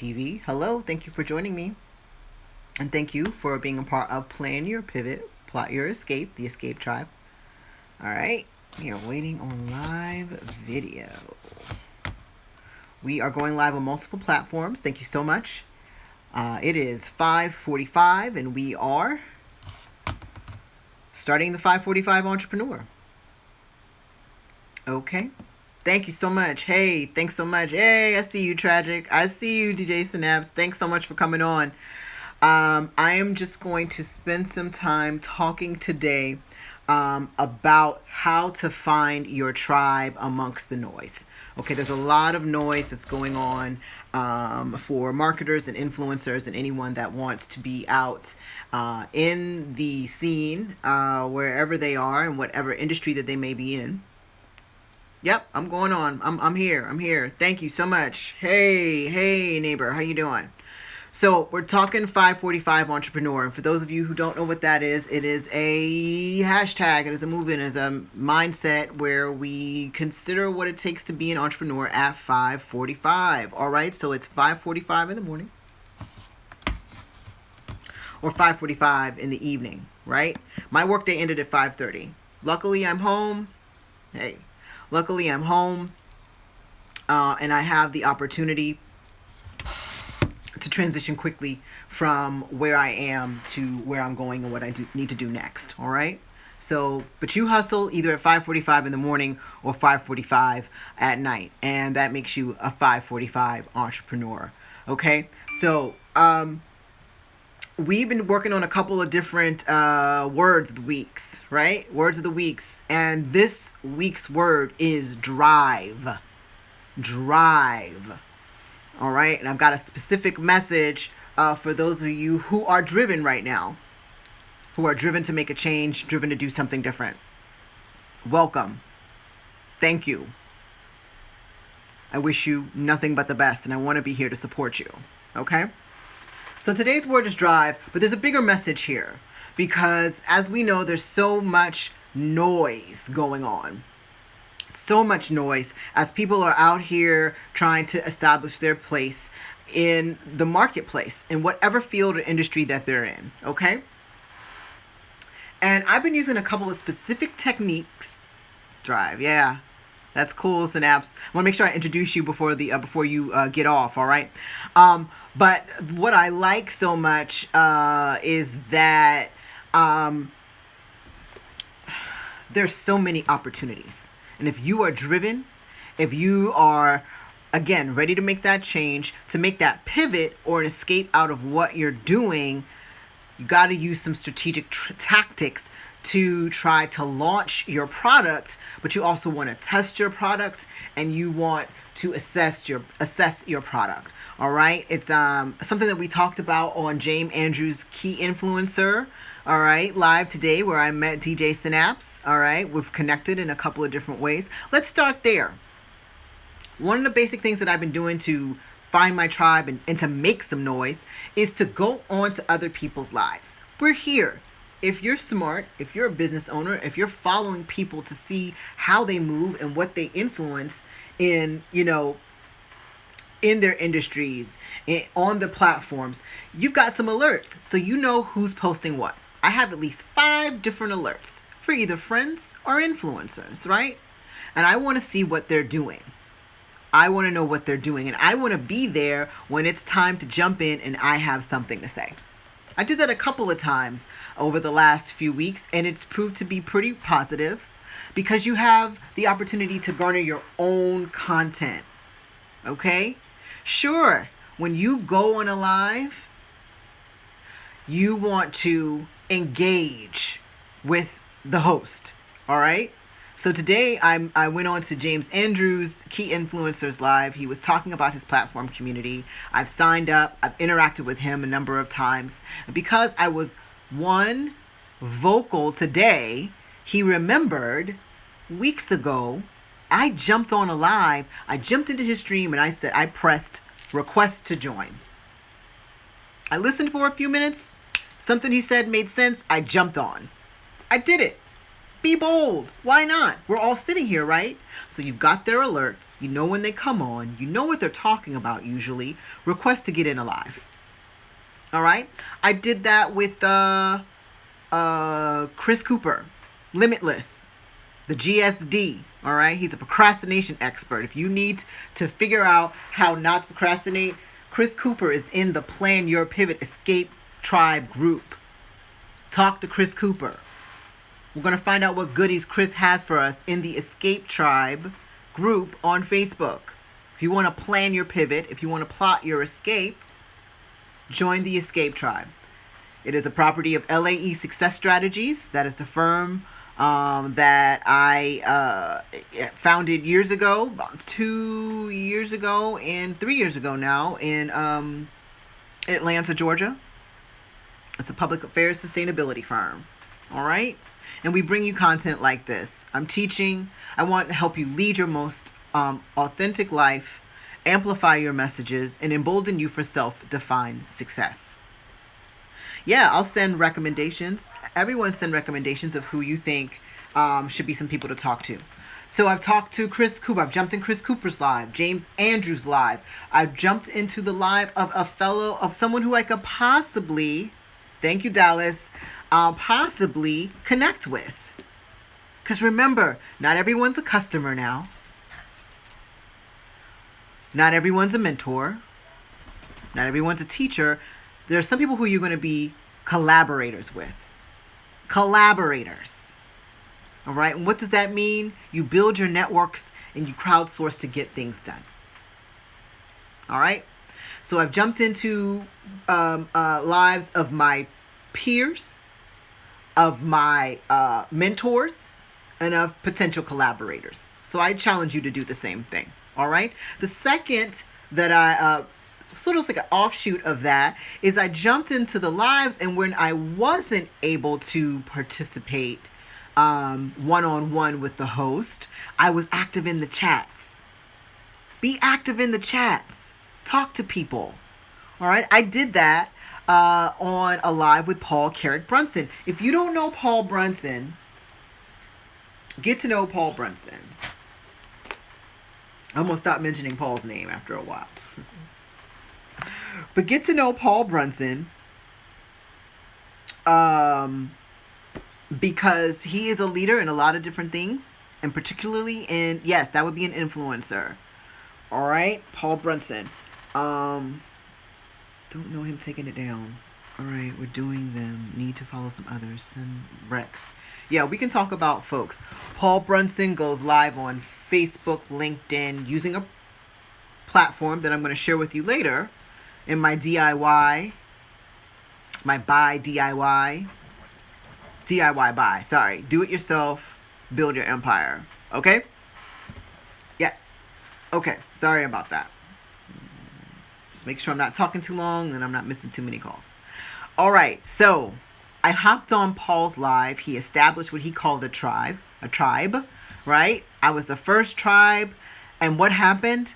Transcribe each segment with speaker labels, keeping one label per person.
Speaker 1: TV. Hello, thank you for joining me. And thank you for being a part of Plan Your Pivot, Plot Your Escape, the Escape Tribe. All right, we are waiting on live video. We are going live on multiple platforms. Thank you so much. It is 5:45 and we are starting the 5:45 Entrepreneur. Okay. Thank you so much. Hey, thanks so much. Hey, I see you, Tragic. I see you, DJ Synapse. Thanks so much for coming on. I am just going to spend some time talking today about how to find your tribe amongst the noise. Okay, there's a lot of noise that's going on for marketers and influencers and anyone that wants to be out in the scene, wherever they are and whatever industry that they may be in. Yep, I'm going on. I'm here. I'm here. Thank you so much. Hey, neighbor. How you doing? So we're talking 5:45 Entrepreneur. And for those of you who don't know what that is, it is a hashtag. It is a movement. It is a mindset where we consider what it takes to be an entrepreneur at 5:45. All right. So it's 5:45 in the morning or 5:45 in the evening. Right. My workday ended at 5:30. Luckily, I'm home. Hey. Luckily, I'm home, and I have the opportunity to transition quickly from where I am to where I'm going and what I need to do next, all right? So, but you hustle either at 5:45 in the morning or 5:45 at night, and that makes you a 5:45 entrepreneur, okay? So, we've been working on a couple of different words of the weeks, right? Words of the weeks. And this week's word is drive. Drive. All right. And I've got a specific message for those of you who are driven right now, who are driven to make a change, driven to do something different. Welcome. Thank you. I wish you nothing but the best, and I want to be here to support you. Okay? So today's word is drive, but there's a bigger message here because as we know, there's so much noise going on. So much noise as people are out here trying to establish their place in the marketplace in whatever field or industry that they're in, okay? And I've been using a couple of specific techniques. Drive, yeah. That's cool, Synapse. I want to make sure I introduce you before you get off, all right? But what I like so much is that there's so many opportunities. And if you are driven, if you are, again, ready to make that change, to make that pivot or an escape out of what you're doing, you got to use some strategic tactics to try to launch your product, but you also want to test your product and you want to assess your product. All right. It's something that we talked about on James Andrews' Key Influencer. All right. Live today where I met DJ Synapse. All right. We've connected in a couple of different ways. Let's start there. One of the basic things that I've been doing to find my tribe and to make some noise is to go on to other people's lives. We're here. If you're smart, if you're a business owner, if you're following people to see how they move and what they influence in, in their industries, on the platforms, you've got some alerts. So you know who's posting what. I have at least 5 different alerts for either friends or influencers, right? And I want to see what they're doing. I want to know what they're doing. And I want to be there when it's time to jump in and I have something to say. I did that a couple of times over the last few weeks, and it's proved to be pretty positive because you have the opportunity to garner your own content. Okay? Sure, when you go on a live, you want to engage with the host. All right? So today I went on to James Andrews' Key Influencers Live. He was talking about his platform community. I've signed up. I've interacted with him a number of times. Because I was vocal today, he remembered weeks ago, I jumped on a live. I jumped into his stream and I pressed request to join. I listened for a few minutes. Something he said made sense. I jumped on. I did it. Be bold. Why not? We're all sitting here, right? So you've got their alerts. You know when they come on. You know what they're talking about usually. Request to get in alive. All right? I did that with Chris Cooper, Limitless, the GSD. All right? He's a procrastination expert. If you need to figure out how not to procrastinate, Chris Cooper is in the Plan Your Pivot Escape Tribe group. Talk to Chris Cooper. We're going to find out what goodies Chris has for us in the Escape Tribe group on Facebook. If you want to plan your pivot, if you want to plot your escape, join the Escape Tribe. It is a property of LAE Success Strategies. That is the firm that I founded years ago, about 2 years ago and 3 years ago now in Atlanta, Georgia. It's a public affairs sustainability firm. All right? And we bring you content like this. I'm teaching. I want to help you lead your most authentic life, amplify your messages, and embolden you for self-defined success. Yeah, I'll send recommendations. Everyone send recommendations of who you think should be some people to talk to. So I've talked to Chris Cooper. I've jumped in Chris Cooper's live, James Andrews' live. I've jumped into the live of someone who I could possibly, thank you, Dallas, possibly connect with. Because remember, not everyone's a customer now. Not everyone's a mentor. Not everyone's a teacher. There are some people who you're going to be collaborators with. Collaborators. All right? And what does that mean? You build your networks and you crowdsource to get things done. All right? So I've jumped into lives of my peers, of my mentors, and of potential collaborators. So I challenge you to do the same thing. All right. The second that I sort of like an offshoot of that is I jumped into the lives, and when I wasn't able to participate one-on-one with the host, I was active in the chats. Be active in the chats. Talk to people. All right. I did that on a live with Paul Carrick Brunson. If you don't know Paul Brunson, get to know Paul Brunson. I'm going to stop mentioning Paul's name after a while. But get to know Paul Brunson because he is a leader in a lot of different things, and particularly in, yes, that would be an influencer. All right, Paul Brunson. Don't know him taking it down. All right, we're doing them. Need to follow some others. And Rex. Yeah, we can talk about folks. Paul Brunson goes live on Facebook, LinkedIn, using a platform that I'm going to share with you later in my DIY, my buy DIY, buy. Sorry, do it yourself, build your empire. Okay? Yes. Okay, sorry about that. Just make sure I'm not talking too long and I'm not missing too many calls. All right, so I hopped on Paul's live. He established what he called a tribe, right? I was the first tribe. And what happened?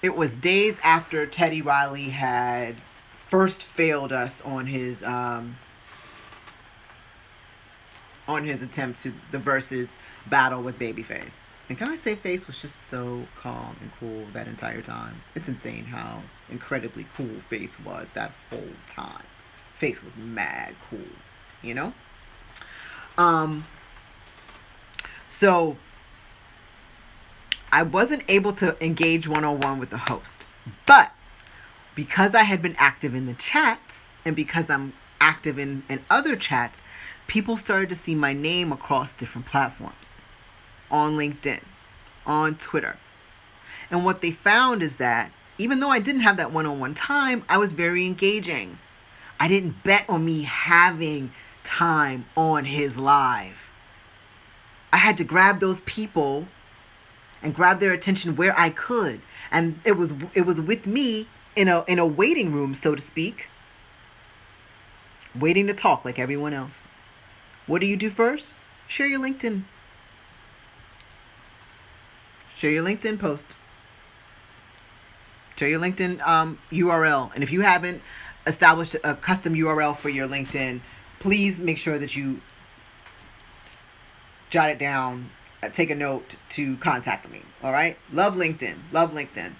Speaker 1: It was days after Teddy Riley had first failed us on his attempt to the versus battle with Babyface. And can I say Face was just so calm and cool that entire time. It's insane how incredibly cool Face was that whole time. Face was mad cool, you know? So I wasn't able to engage one-on-one with the host. But because I had been active in the chats, and because I'm active in other chats, people started to see my name across different platforms. On LinkedIn, on Twitter. And what they found is that even though I didn't have that one-on-one time, I was very engaging. I didn't bet on me having time on his live. I had to grab those people and grab their attention where I could. And it was with me in a waiting room, so to speak, waiting to talk like everyone else. What do you do first? Share your LinkedIn. Share your LinkedIn post. Share your LinkedIn URL. And if you haven't established a custom URL for your LinkedIn, please make sure that you jot it down, take a note to contact me. All right. Love LinkedIn. Love LinkedIn.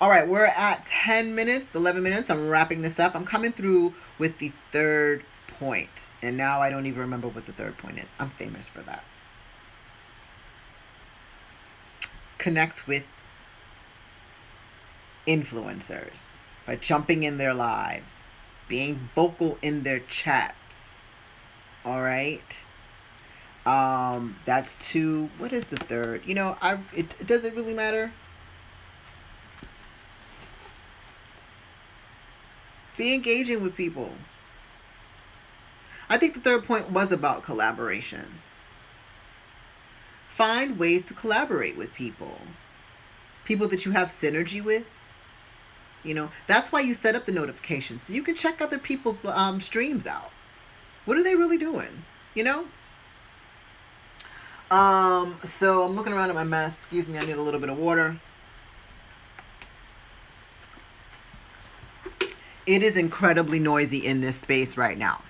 Speaker 1: All right. We're at 10 minutes, 11 minutes. I'm wrapping this up. I'm coming through with the third point. And now I don't even remember what the third point is. I'm famous for that. Connect with influencers by jumping in their lives, being vocal in their chats. All right. That's two. What is the third? It does it really matter? Be engaging with people. I think the third point was about collaboration. Find ways to collaborate with people. People that you have synergy with. That's why you set up the notifications. So you can check other people's streams out. What are they really doing? So I'm looking around at my mess. Excuse me, I need a little bit of water. It is incredibly noisy in this space right now.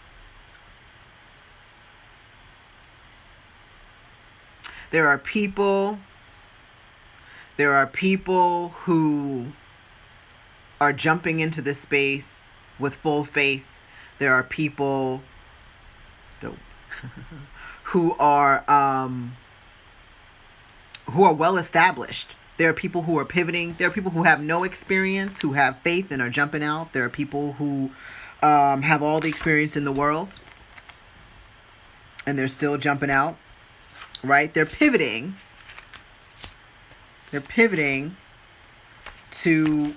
Speaker 1: There are people who are jumping into this space with full faith. There are people who are well established. There are people who are pivoting. There are people who have no experience, who have faith and are jumping out. There are people who have all the experience in the world and they're still jumping out, right? They're pivoting. They're pivoting to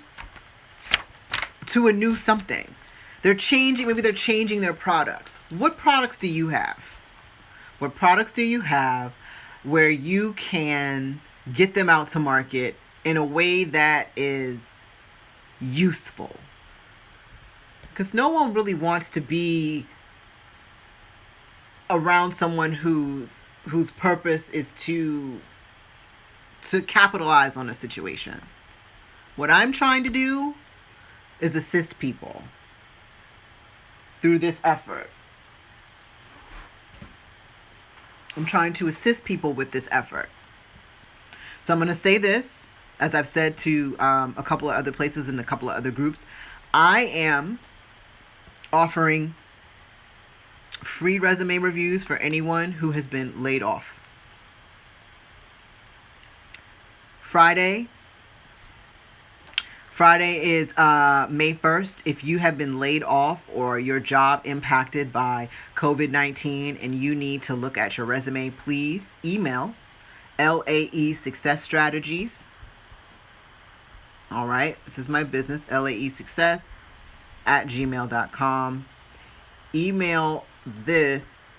Speaker 1: a new something. They're changing their products. What products do you have? What products do you have where you can get them out to market in a way that is useful? Because no one really wants to be around someone whose purpose is to capitalize on a situation. What I'm trying to do is assist people through this effort. I'm trying to assist people with this effort. So I'm going to say this, as I've said to a couple of other places and a couple of other groups. I am offering free resume reviews for anyone who has been laid off. Friday is May 1st. If you have been laid off or your job impacted by COVID-19 and you need to look at your resume, please email LAE Success Strategies. All right, this is my business, laesuccess@gmail.com. Email this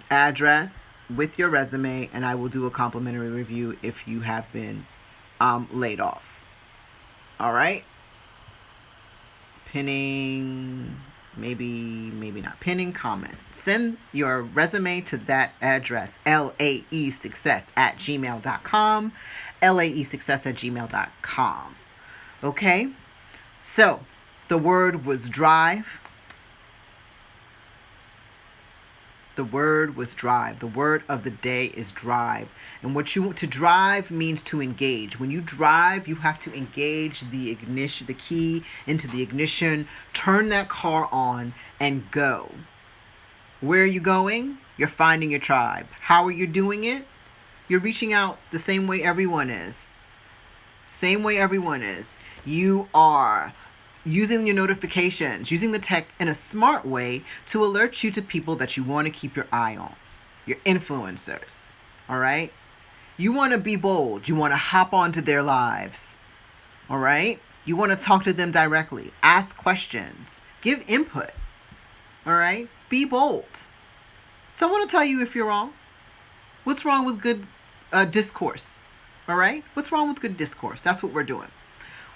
Speaker 1: address with your resume and I will do a complimentary review if you have been laid off. All right. Pinning, maybe not pinning, comment. Send your resume to that address, laesuccess@gmail.com, laesuccess@gmail.com. Okay? So, the word was drive. The word was drive. The word of the day is drive. And to drive means to engage. When you drive, you have to engage the ignition, the key into the ignition, turn that car on and go. Where are you going? You're finding your tribe. How are you doing it? You're reaching out the same way everyone is. Same way everyone is. You are using your notifications, using the tech in a smart way to alert you to people that you want to keep your eye on. Your influencers. All right? You want to be bold. You want to hop onto their lives. All right? You want to talk to them directly. Ask questions. Give input. All right? Be bold. Someone will tell you if you're wrong. What's wrong with good discourse? All right? What's wrong with good discourse? That's what we're doing.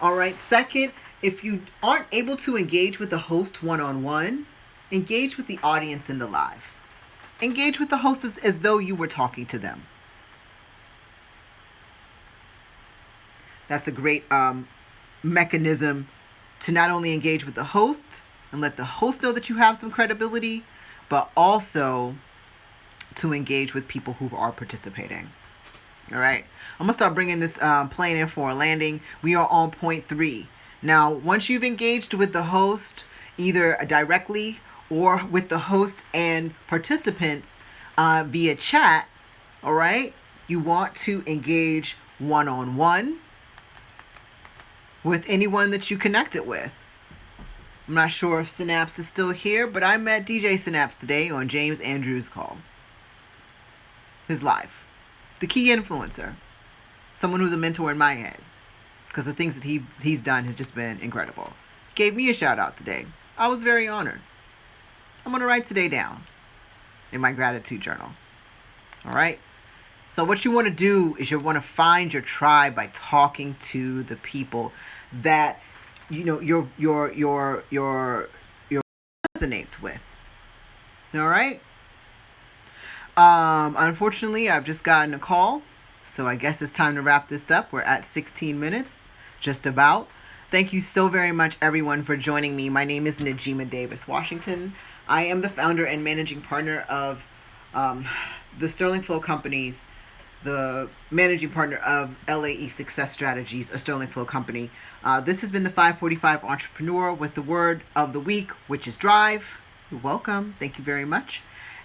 Speaker 1: All right? Second, if you aren't able to engage with the host one-on-one, engage with the audience in the live. Engage with the host as though you were talking to them. That's a great mechanism to not only engage with the host and let the host know that you have some credibility, but also to engage with people who are participating. All right, I'm gonna start bringing this plane in for a landing. We are on point 3. Now, once you've engaged with the host, either directly or with the host and participants via chat, all right, you want to engage one-on-one with anyone that you connected with. I'm not sure if Synapse is still here, but I met DJ Synapse today on James Andrews' call. His live. The key influencer. Someone who's a mentor in my head. Because the things that he's done has just been incredible. He gave me a shout out today. I was very honored. I'm going to write today down in my gratitude journal. All right? So what you want to do is you want to find your tribe by talking to the people that your resonates with. All right? Unfortunately, I've just gotten a call, so I guess it's time to wrap this up. We're at 16 minutes, just about. Thank you so very much, everyone, for joining me. My name is Najima Davis Washington. I am the founder and managing partner of the Sterling Flow Companies, the managing partner of LAE Success Strategies, a Sterling Flow company. This has been the 545 Entrepreneur with the word of the week, which is drive. You're welcome. Thank you very much.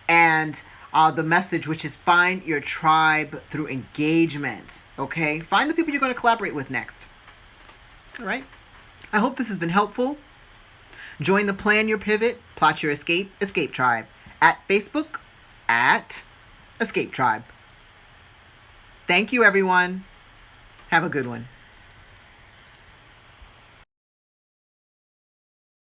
Speaker 1: And the message, which is find your tribe through engagement. Okay? Find the people you're going to collaborate with next. All right? I hope this has been helpful. Join the Plan Your Pivot, Plot Your Escape Tribe at Facebook at Escape Tribe. Thank you, everyone. Have a good one.